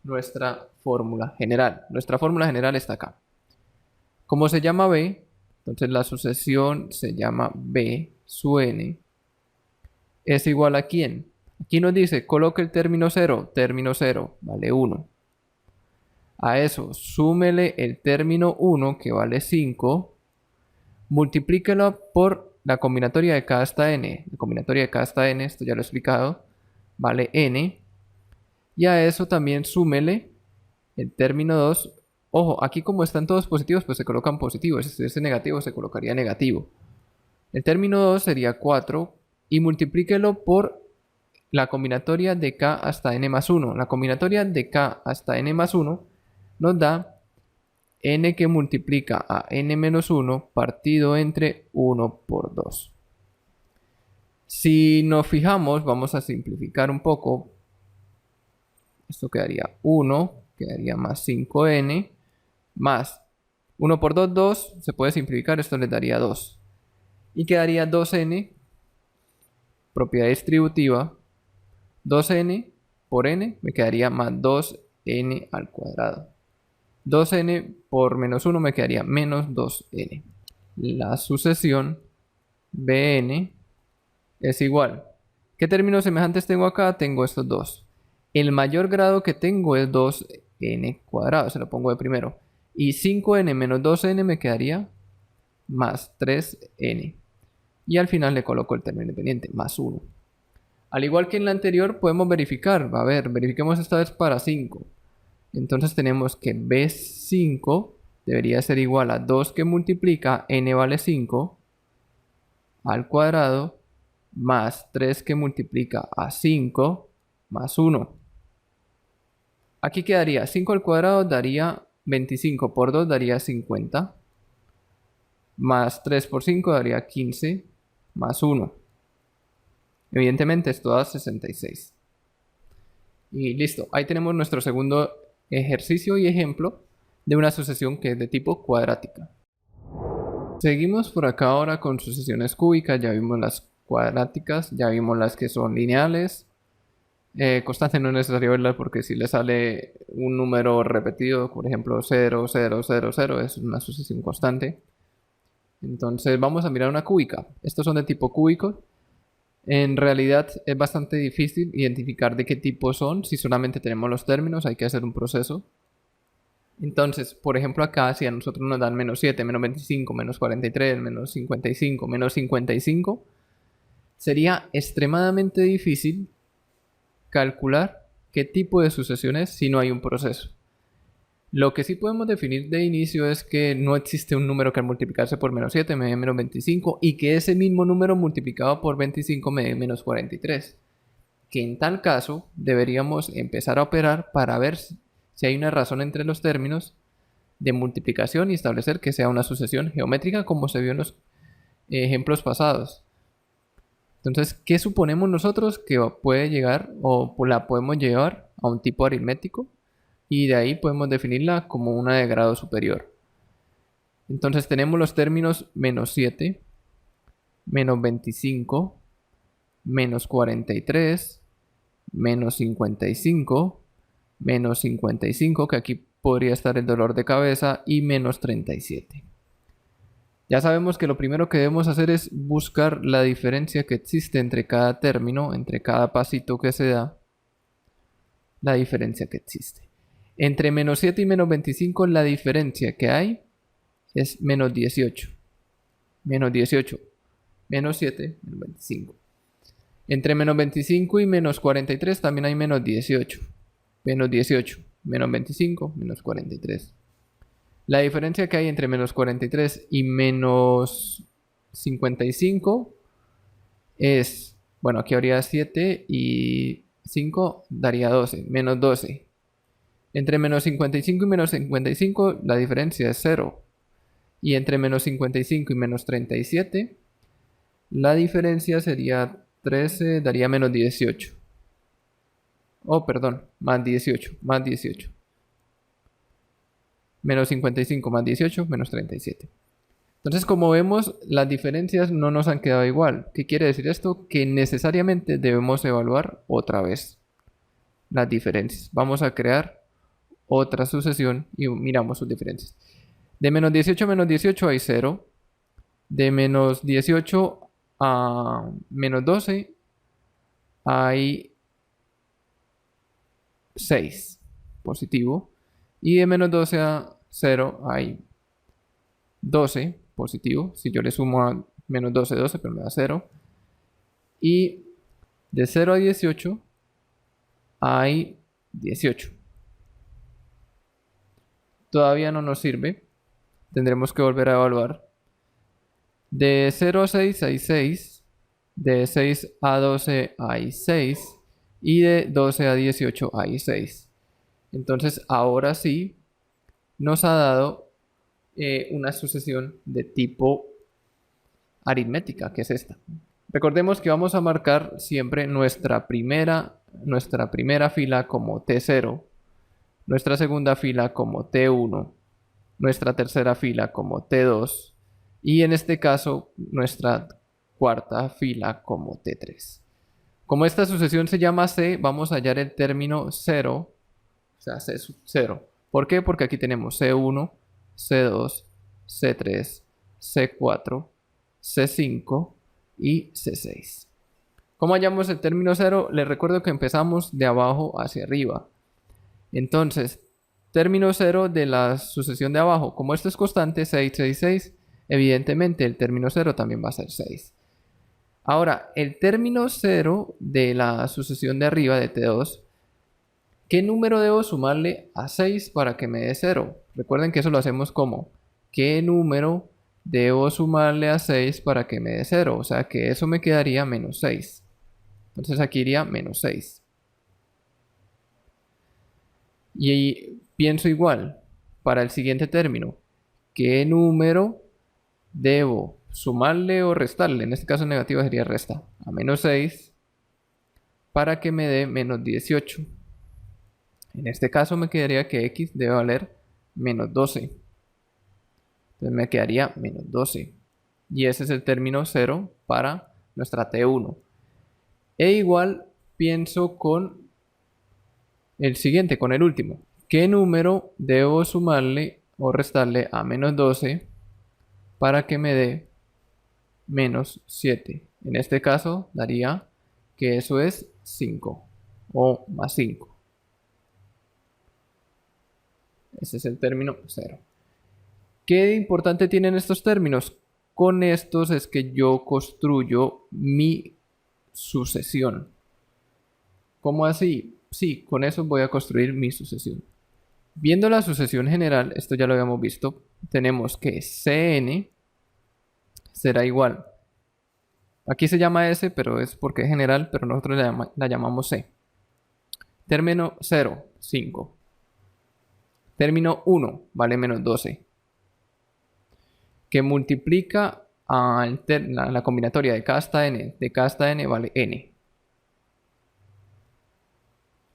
nuestra fórmula general. Nuestra fórmula general está acá. Como se llama B, entonces la sucesión se llama B su n es igual a ¿quién? Aquí nos dice, coloque el término 0, vale 1. A eso, súmele el término 1, que vale 5, multiplíquelo por la combinatoria de k hasta n. La combinatoria de k hasta n, esto ya lo he explicado, vale n. Y a eso también súmele el término 2. Ojo, aquí como están todos positivos, pues se colocan positivos. Si estuviese negativo, se colocaría negativo. El término 2 sería 4 y multiplíquelo por la combinatoria de k hasta n más 1. La combinatoria de k hasta n más 1 nos da n que multiplica a n menos 1 partido entre 1 por 2. Si nos fijamos, vamos a simplificar un poco. Esto quedaría 1, quedaría más 5n, más 1 por 2, 2, se puede simplificar, esto les daría 2. Y quedaría 2n, propiedad distributiva, 2n por n, me quedaría más 2n al cuadrado. 2n por menos 1 me quedaría menos 2n. La sucesión Bn es igual. ¿Qué términos semejantes tengo acá? Tengo estos dos. El mayor grado que tengo es 2n cuadrado, se lo pongo de primero. Y 5n menos 2n me quedaría más 3n. Y al final le coloco el término independiente, más 1. Al igual que en la anterior, podemos verificar. A ver, verifiquemos esta vez para 5. Entonces tenemos que B5 debería ser igual a 2 que multiplica n vale 5 al cuadrado más 3 que multiplica a 5 más 1. Aquí quedaría 5 al cuadrado daría 25 por 2 daría 50 más 3 por 5 daría 15 más 1. Evidentemente esto da 66. Y listo, ahí tenemos nuestro segundo ejercicio y ejemplo de una sucesión que es de tipo cuadrática. Seguimos por acá ahora con sucesiones cúbicas. Ya vimos las cuadráticas, ya vimos las que son lineales. Constante no es necesario verlas porque si le sale un número repetido, por ejemplo 0, 0, 0, 0, es una sucesión constante. Entonces vamos a mirar una cúbica. Estos son de tipo cúbico. En realidad es bastante difícil identificar de qué tipo son. Si solamente tenemos los términos, hay que hacer un proceso. Entonces, por ejemplo acá, si a nosotros nos dan menos 7, menos 25, menos 43, menos 55, menos 55, sería extremadamente difícil calcular qué tipo de sucesión es si no hay un proceso. Lo que sí podemos definir de inicio es que no existe un número que al multiplicarse por menos 7 me dé menos 25 y que ese mismo número multiplicado por 25 me dé menos 43. Que en tal caso deberíamos empezar a operar para ver si hay una razón entre los términos de multiplicación y establecer que sea una sucesión geométrica como se vio en los ejemplos pasados. Entonces, ¿qué suponemos nosotros que puede llegar o la podemos llevar a un tipo aritmético? Y de ahí podemos definirla como una de grado superior. Entonces tenemos los términos menos 7, menos 25, menos 43, menos 55, menos 55, que aquí podría estar el dolor de cabeza, y menos 37. Ya sabemos que lo primero que debemos hacer es buscar la diferencia que existe entre cada término, entre cada pasito que se da, la diferencia que existe. Entre menos 7 y menos 25 la diferencia que hay es menos 18. Menos 18, menos 7, menos 25. Entre menos 25 y menos 43 también hay menos 18. Menos 18, menos 25, menos 43. La diferencia que hay entre menos 43 y menos 55 es, bueno, aquí habría 7 y 5 daría 12, menos 12. Entre menos 55 y menos 55 la diferencia es 0. Y entre menos 55 y menos 37 la diferencia sería 13, daría menos 18. Oh, perdón, más 18, más 18. Menos 55 más 18, menos 37. Entonces, como vemos, las diferencias no nos han quedado igual. ¿Qué quiere decir esto? Que necesariamente debemos evaluar otra vez las diferencias. Vamos a crear otra sucesión y miramos sus diferencias. De menos 18 a menos 18 hay 0. De menos 18 a menos 12 hay 6 positivo. Y de menos 12 a 0 hay 12 positivo. Si yo le sumo a menos 12, 12, pero me da 0. Y de 0 a 18 hay 18. Todavía no nos sirve. Tendremos que volver a evaluar. De 0 a 6 hay 6. De 6 a 12 hay 6. Y de 12 a 18 hay 6. Entonces ahora sí nos ha dado una sucesión de tipo aritmética, que es esta. Recordemos que vamos a marcar siempre nuestra primera fila como T0, nuestra segunda fila como T1, nuestra tercera fila como T2 y en este caso nuestra cuarta fila como T3. Como esta sucesión se llama C, vamos a hallar el término 0, o sea, C sub 0. ¿Por qué? Porque aquí tenemos C1, C2, C3, C4, C5 y C6. ¿Cómo hallamos el término 0? Les recuerdo que empezamos de abajo hacia arriba. Entonces, término 0 de la sucesión de abajo. Como esto es constante, 6, 6, 6, evidentemente el término 0 también va a ser 6. Ahora, el término 0 de la sucesión de arriba de T2, ¿qué número debo sumarle a 6 para que me dé 0? Recuerden que eso lo hacemos como, ¿qué número debo sumarle a 6 para que me dé 0? O sea que eso me quedaría menos 6. Entonces aquí iría menos 6. Y pienso igual para el siguiente término. ¿Qué número debo sumarle o restarle? En este caso negativo sería resta a menos 6 para que me dé menos 18. En este caso me quedaría que x debe valer menos 12. Entonces me quedaría menos 12. Y ese es el término 0 para nuestra T1. E igual pienso con el siguiente, con el último. ¿Qué número debo sumarle o restarle a menos 12 para que me dé menos 7? En este caso daría que eso es 5 o más 5. Ese es el término 0. ¿Qué importante tienen estos términos? Con estos es que yo construyo mi sucesión. ¿Cómo así? Sí, con eso voy a construir mi sucesión. Viendo la sucesión general, esto ya lo habíamos visto, tenemos que Cn será igual. Aquí se llama S, pero es porque es general, pero nosotros la llamamos C. Término 0, 5. Término 1 vale menos 12. Que multiplica a la combinatoria de k hasta n. De k hasta n vale n.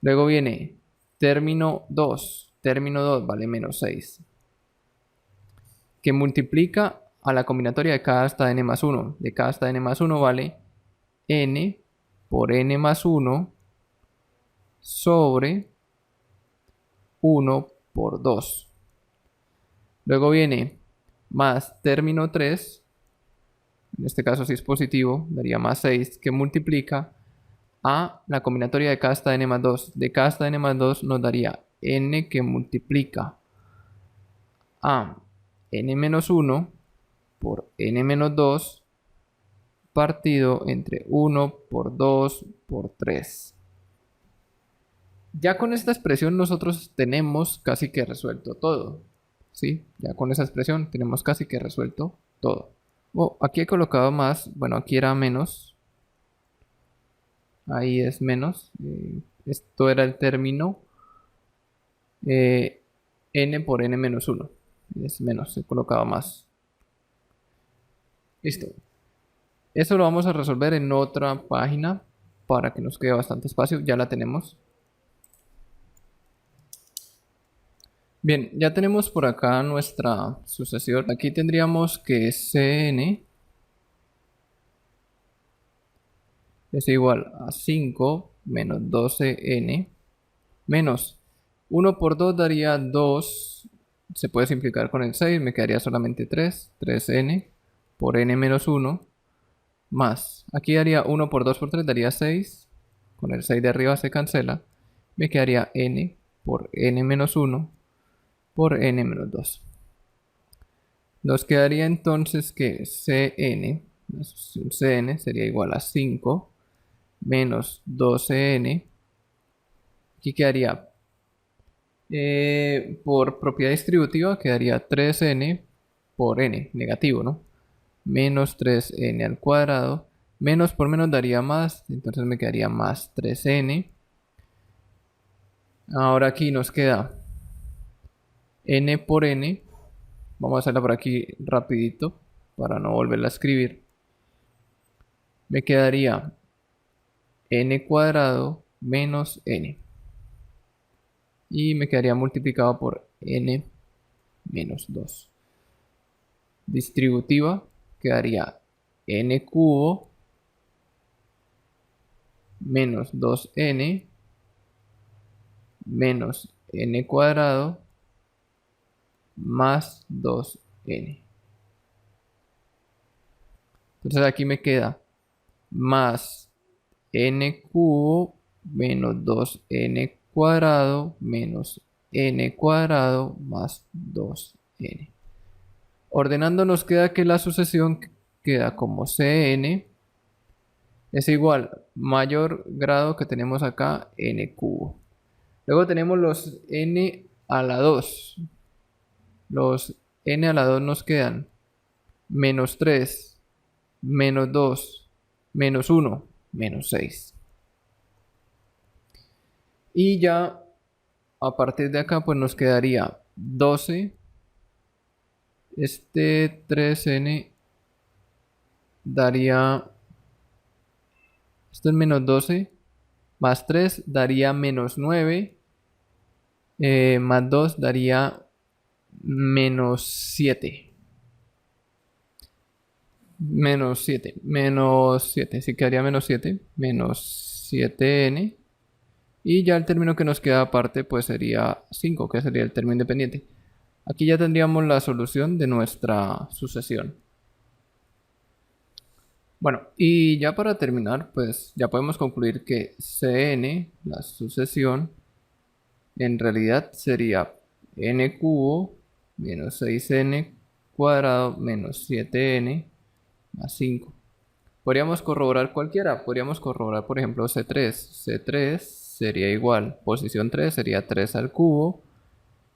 Luego viene término 2. Término 2 vale menos 6. Que multiplica a la combinatoria de k hasta n más 1. De k hasta n más 1 vale n por n más 1 sobre 1 por 2. Luego viene más término 3, en este caso si es positivo, daría más 6, que multiplica a la combinatoria de k hasta n más 2. De k hasta n más 2 nos daría n que multiplica a n menos 1 por n menos 2 partido entre 1 por 2 por 3. Ya con esta expresión nosotros tenemos casi que resuelto todo. ¿Sí? Ya con esa expresión tenemos casi que resuelto todo. Aquí he colocado más. Bueno, aquí era menos. Ahí es menos. Esto era el término n por n menos 1. Es menos, he colocado más. Listo. Eso lo vamos a resolver en otra página para que nos quede bastante espacio. Ya la tenemos. Bien, ya tenemos por acá nuestra sucesión. Aquí tendríamos que Cn es igual a 5 menos 12n menos 1 por 2 daría 2. Se puede simplificar con el 6, me quedaría solamente 3. 3n por n menos 1 más. Aquí daría 1 por 2 por 3 daría 6. Con el 6 de arriba se cancela. Me quedaría n por n menos 1 por n menos 2. Nos quedaría entonces que Cn, la sucesión Cn sería igual a 5 menos 12n. Aquí quedaría, por propiedad distributiva, quedaría 3n por n, negativo, ¿no? Menos 3n al cuadrado. Menos por menos daría más, entonces me quedaría más 3n. Ahora aquí nos queda n por n. Vamos a hacerla por aquí rapidito para no volverla a escribir. Me quedaría n cuadrado menos n. Y me quedaría multiplicado por n menos 2. Distributiva quedaría n cubo menos 2n menos n cuadrado más 2n. Entonces aquí me queda más n cubo menos 2n cuadrado menos n cuadrado más 2n. Ordenando nos queda que la sucesión queda como Cn es igual mayor grado que tenemos acá n cubo. Luego tenemos los n a la 2. Los n a la 2 nos quedan menos 3, menos 2, menos 1, menos 6. Y ya a partir de acá pues nos quedaría 12. Este 3n daría, esto es menos 12, más 3 daría menos 9, más 2 daría menos 7. Menos 7, sí quedaría menos 7, menos 7n. Y ya el término que nos queda aparte pues sería 5, que sería el término independiente. Aquí ya tendríamos la solución de nuestra sucesión. Bueno, y ya para terminar, pues ya podemos concluir que Cn, la sucesión, en realidad sería n cubo menos 6n cuadrado menos 7n más 5. Podríamos corroborar cualquiera. Podríamos corroborar, por ejemplo, C3. C3 sería igual. Posición 3 sería 3 al cubo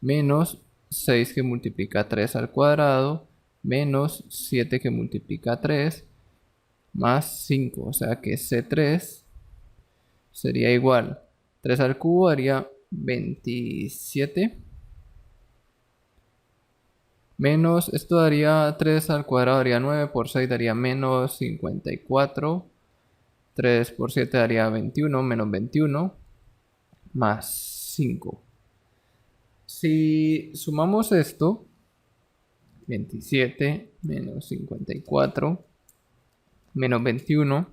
menos 6 que multiplica 3 al cuadrado, menos 7 que multiplica 3, más 5. O sea que C3 sería igual. 3 al cubo daría 27. Menos, esto daría 3 al cuadrado daría 9, por 6 daría menos 54. 3 por 7 daría 21, menos 21, más 5. Si sumamos esto, 27 menos 54 menos 21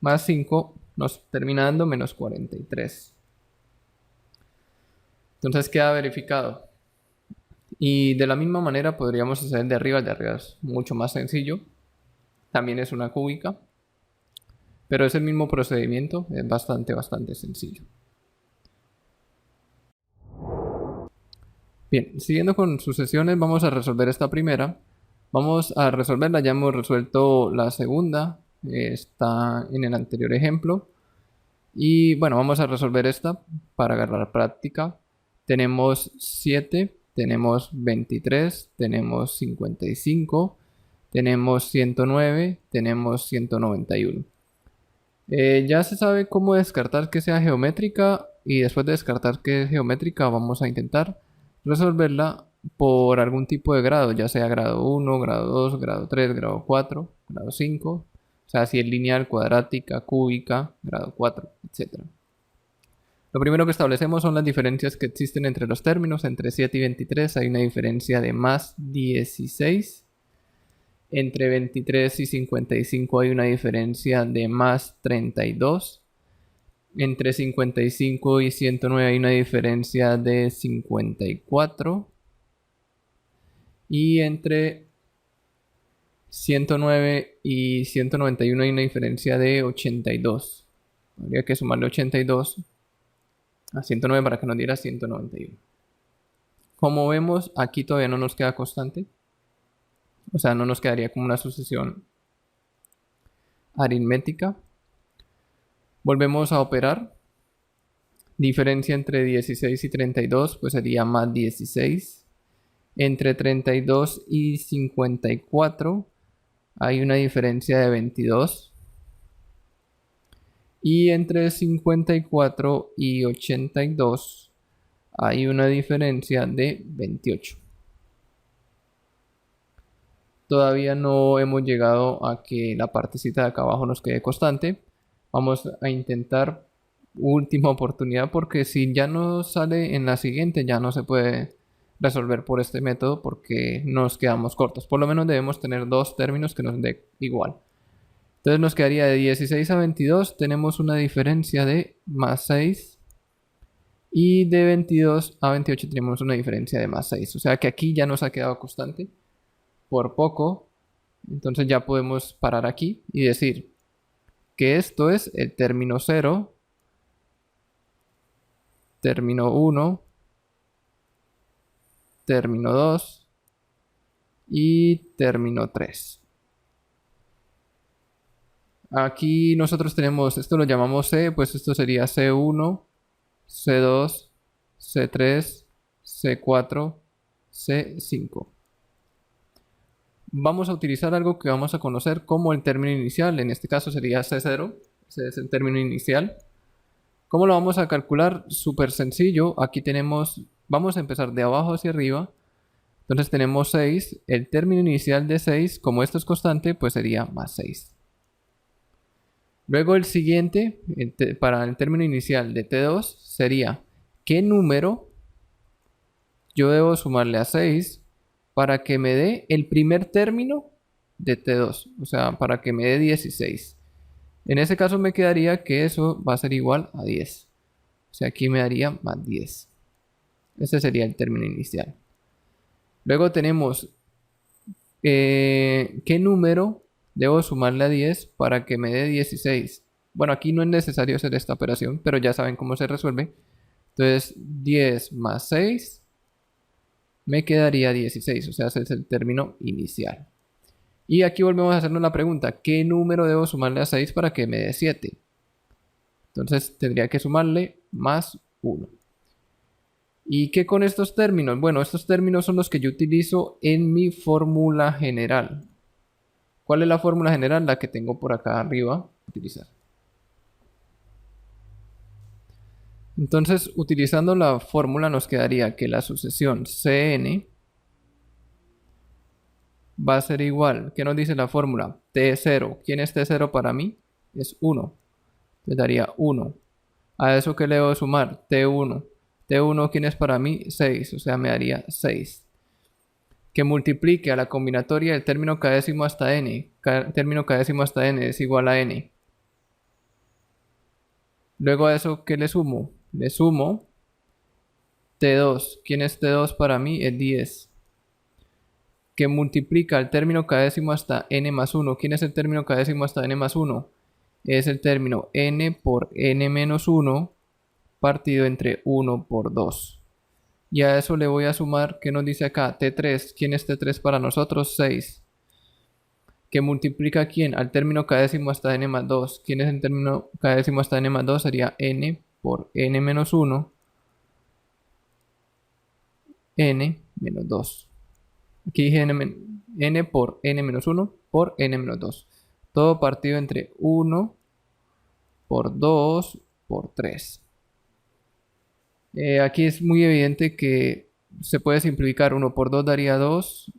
más 5 nos termina dando menos 43. Entonces queda verificado. Y de la misma manera podríamos hacer el de arriba. El de arriba es mucho más sencillo. También es una cúbica. Pero es el mismo procedimiento. Es bastante sencillo. Bien, siguiendo con sucesiones, vamos a resolver esta primera. Vamos a resolverla. Ya hemos resuelto la segunda. Está en el anterior ejemplo. Y bueno, vamos a resolver esta para agarrar práctica. Tenemos 7, tenemos 23, tenemos 55, tenemos 109, tenemos 191. Ya se sabe cómo descartar que sea geométrica, y después de descartar que es geométrica vamos a intentar resolverla por algún tipo de grado, ya sea grado 1, grado 2, grado 3, grado 4, grado 5. O sea, si es lineal, cuadrática, cúbica, grado 4, etc. Lo primero que establecemos son las diferencias que existen entre los términos. Entre 7 y 23 hay una diferencia de más 16. Entre 23 y 55 hay una diferencia de más 32. Entre 55 y 109 hay una diferencia de 54. Y entre 109 y 191 hay una diferencia de 82. Habría que sumarle 82 a 109 para que nos diera 191. Como vemos, aquí todavía no nos queda constante. O sea, no nos quedaría como una sucesión aritmética. Volvemos a operar. Diferencia entre 16 y 32, pues sería más 16. Entre 32 y 54 hay una diferencia de 22. Y entre 54 y 82 hay una diferencia de 28. Todavía no hemos llegado a que la partecita de acá abajo nos quede constante. Vamos a intentar última oportunidad, porque si ya no sale en la siguiente ya no se puede resolver por este método porque nos quedamos cortos. Por lo menos debemos tener dos términos que nos dé igual. Entonces nos quedaría de 16 a 22, tenemos una diferencia de más 6. Y de 22 a 28 tenemos una diferencia de más 6. O sea que aquí ya nos ha quedado constante por poco. Entonces ya podemos parar aquí y decir que esto es el término 0, término 1, término 2 y término 3. Aquí nosotros tenemos, esto lo llamamos C, pues esto sería C1, C2, C3, C4, C5. Vamos a utilizar algo que vamos a conocer como el término inicial. En este caso sería C0, ese es el término inicial. ¿Cómo lo vamos a calcular? Súper sencillo. Aquí tenemos, vamos a empezar de abajo hacia arriba. Entonces tenemos 6. El término inicial de 6, como esto es constante, pues sería más 6. Luego el siguiente, para el término inicial de T2, sería ¿qué número yo debo sumarle a 6 para que me dé el primer término de T2? O sea, para que me dé 16. En ese caso me quedaría que eso va a ser igual a 10. O sea, aquí me daría más 10. Ese sería el término inicial. Luego tenemos ¿qué número debo sumarle a 10 para que me dé 16? Bueno, aquí no es necesario hacer esta operación, pero ya saben cómo se resuelve. Entonces, 10 más 6 me quedaría 16. O sea, ese es el término inicial. Y aquí volvemos a hacernos la pregunta, ¿qué número debo sumarle a 6 para que me dé 7? Entonces, tendría que sumarle más 1. ¿Y qué con estos términos? Bueno, estos términos son los que yo utilizo en mi fórmula general. ¿Cuál es la fórmula general? La que tengo por acá arriba. Utilizar. Entonces, utilizando la fórmula nos quedaría que la sucesión Cn va a ser igual. ¿Qué nos dice la fórmula? T0. ¿Quién es T0 para mí? Es 1. Entonces daría 1. A eso que le debo sumar, T1. T1, ¿quién es para mí? 6, o sea, me daría 6. Que multiplique a la combinatoria del término kdécimo hasta n. Término kdécimo hasta n es igual a n. Luego a eso, ¿qué le sumo? Le sumo T2. ¿Quién es T2 para mí? Es 10. Que multiplica el término kdécimo hasta n más 1. ¿Quién es el término kdécimo hasta n más 1? Es el término n por n menos 1 partido entre 1 por 2. Y a eso le voy a sumar, ¿qué nos dice acá? T3. ¿Quién es T3 para nosotros? 6. ¿Que multiplica quién? Al término kdécimo hasta n más 2. ¿Quién es el término kdécimo hasta n más 2? Sería n por n menos 1. N menos 2. Aquí dije n por n menos 1 por n menos 2. Todo partido entre 1 por 2 por 3. Aquí es muy evidente que se puede simplificar. 1 por 2 daría 2.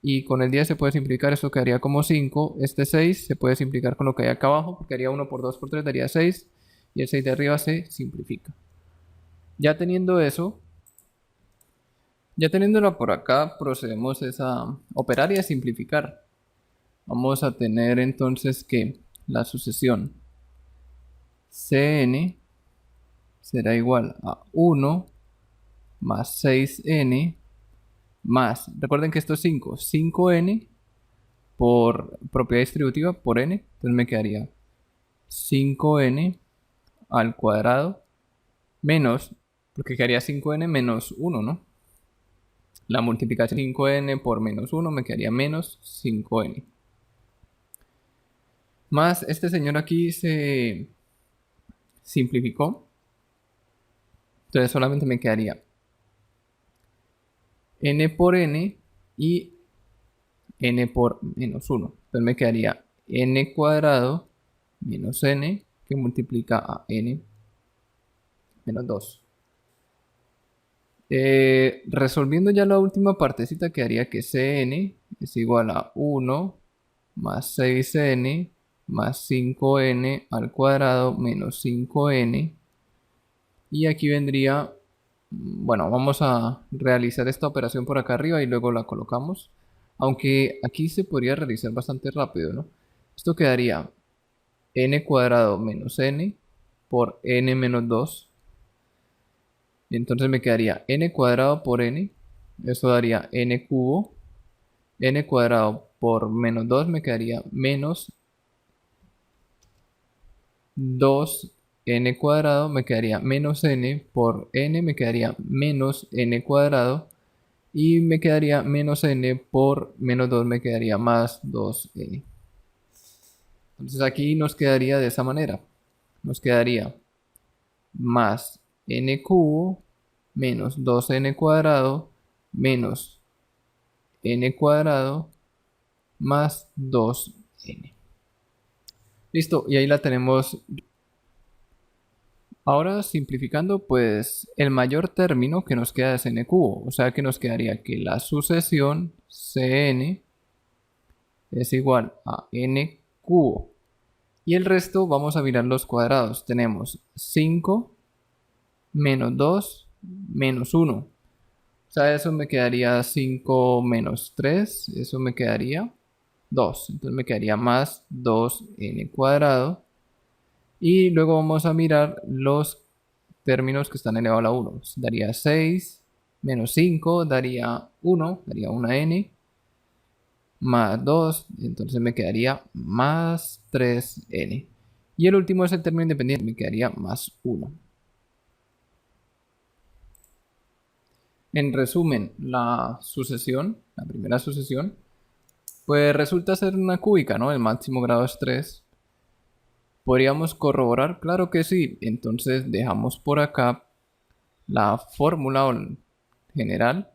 Y con el 10 se puede simplificar. Esto quedaría como 5. Este 6 se puede simplificar con lo que hay acá abajo. Porque haría 1 por 2 por 3 daría 6. Y el 6 de arriba se simplifica. Ya teniendo eso, ya teniéndolo por acá, procedemos a operar y a simplificar. Vamos a tener entonces que la sucesión Cn será igual a 1 más 6n más, recuerden que esto es 5, 5n por propiedad distributiva por n, entonces me quedaría 5n al cuadrado menos, porque quedaría 5n menos 1, ¿no? La multiplicación 5n por menos 1 me quedaría menos 5n. Más este señor aquí se simplificó. Entonces solamente me quedaría n por n y n por menos 1. Entonces me quedaría n cuadrado menos n que multiplica a n menos 2. Resolviendo ya la última partecita quedaría que Cn es igual a 1 más 6n más 5n al cuadrado menos 5n. Y aquí vendría, bueno, vamos a realizar esta operación por acá arriba y luego la colocamos. Aunque aquí se podría realizar bastante rápido, ¿no? Esto quedaría n cuadrado menos n por n menos 2. Entonces me quedaría n cuadrado por n. Eso daría n cubo. N cuadrado por menos 2 me quedaría menos 2n cuadrado. Me quedaría menos n por n. Me quedaría menos n cuadrado. Y me quedaría menos n por menos 2 me quedaría más 2n. Entonces aquí nos quedaría de esa manera. Nos quedaría más n cubo menos 2n cuadrado menos n cuadrado más 2n. Listo, y ahí la tenemos. Ahora simplificando, pues el mayor término que nos queda es n cubo. O sea que nos quedaría que la sucesión Cn es igual a n cubo. Y el resto vamos a mirar los cuadrados. Tenemos 5 menos 2 menos 1. O sea, eso me quedaría 5 menos 3. Eso me quedaría 2. Entonces me quedaría más 2n cuadrado. Y luego vamos a mirar los términos que están elevado a la 1. Daría 6 menos 5 daría 1. Daría una n. Más 2. Entonces me quedaría más 3n. Y el último es el término independiente. Me quedaría más 1. En resumen, la sucesión, la primera sucesión, pues resulta ser una cúbica, ¿no? El máximo grado es 3. ¿Podríamos corroborar? Claro que sí. Entonces dejamos por acá la fórmula general,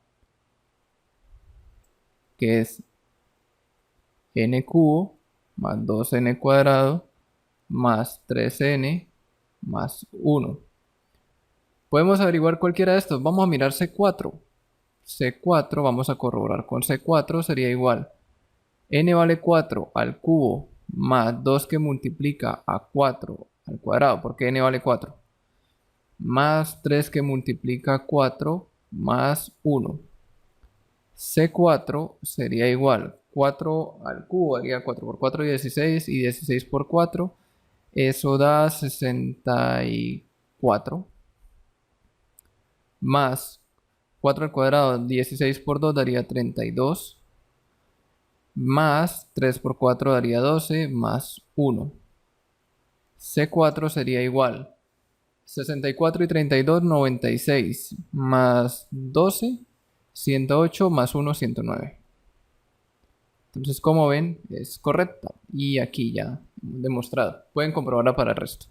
que es n cubo más 2n cuadrado más 3n más 1. Podemos averiguar cualquiera de estos. Vamos a mirar C4. C4, vamos a corroborar con C4, sería igual n vale 4 al cubo más 2 que multiplica a 4 al cuadrado, porque n vale 4, más 3 que multiplica a 4 más 1. C4 sería igual 4 al cubo, daría 4 por 4 16 y 16 por 4, eso da 64, más 4 al cuadrado, 16 por 2 daría 32, más 3 por 4 daría 12, más 1. C4 sería igual 64 y 32, 96, más 12, 108, más 1, 109. Entonces, como ven, es correcta. Y aquí ya hemos demostrado. Pueden comprobarla para el resto.